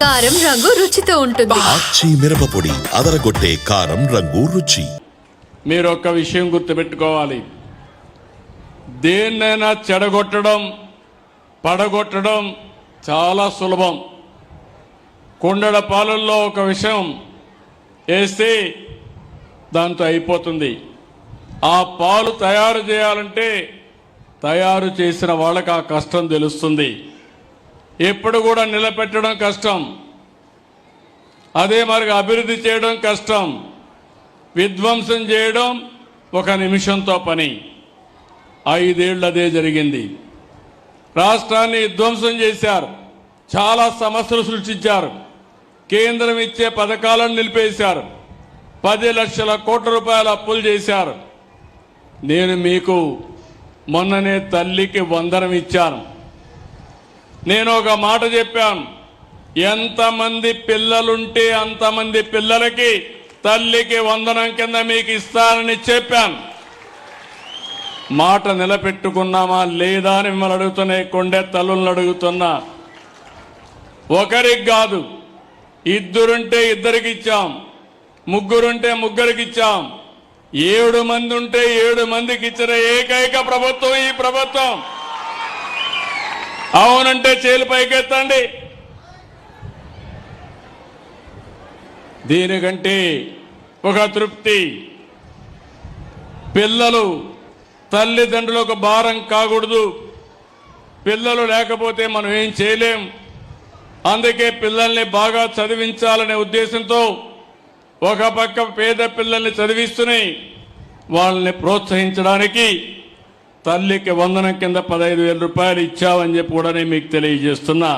కారం రంగు రుచితో ఉంటుంది. ఆచి మిరపపొడి అదరగొట్టే కారం రంగు రుచి. మీరు ఒక్క విషయం గుర్తుపెట్టుకోవాలి, దేన్నైనా చెడగొట్టడం పడగొట్టడం చాలా సులభం. కుండల పాలల్లో ఒక విషయం వేస్తే దాంతో అయిపోతుంది. ఆ పాలు తయారు చేయాలంటే తయారు చేసిన వాళ్ళకి ఆ కష్టం తెలుస్తుంది. ఎప్పుడు కూడా నిలబెట్టడం కష్టం, అదే మరి అభివృద్ధి చేయడం కష్టం, విధ్వంసం చేయడం ఒక నిమిషంతో పని. 5 ఏళ్ళు అదే జరిగింది. రాష్ట్రాన్ని విధ్వంసం చేశారు, చాలా సమస్యలు సృష్టించారు, కేంద్రం ఇచ్చే పథకాలను నిలిపేశారు, 10 లక్షల కోట్ల రూపాయల అప్పులు చేశారు. నేను మీకు మొన్ననే తల్లికి వందనం ఇచ్చాను. నేను ఒక మాట చెప్పాను, ఎంతమంది పిల్లలుంటే అంతమంది పిల్లలకి తల్లికి వందనం కింద మీకు ఇస్తానని చెప్పాను. మాట నిలబెట్టుకున్నామా లేదా అని మిమ్మల్ని అడుగుతున్నా, కొండే తల్లులను అడుగుతున్నా. ఒకరికి కాదు, 2 ఉంటే 2కి ఇచ్చాం, 3 ఉంటే 3కి ఇచ్చాం, 7 మంది ఉంటే 7 మందికి ఇచ్చిన ఏకైక ప్రభుత్వం ఈ ప్రభుత్వం. అవునంటే చేలు పైకెత్తండి. దీనికంటే ఒక తృప్తి, పిల్లలు తల్లిదండ్రులకు భారం కాకూడదు. పిల్లలు లేకపోతే మనం ఏం చేయలేం. అందుకే పిల్లల్ని బాగా చదివించాలనే ఉద్దేశంతో ఒక పక్క పేద పిల్లల్ని చదివిస్తూనే వాళ్ళని ప్రోత్సహించడానికి తల్లికి వందనం కింద 15,000 రూపాయలు ఇచ్చామని చెప్పి కూడా నేను మీకు తెలియజేస్తున్నా.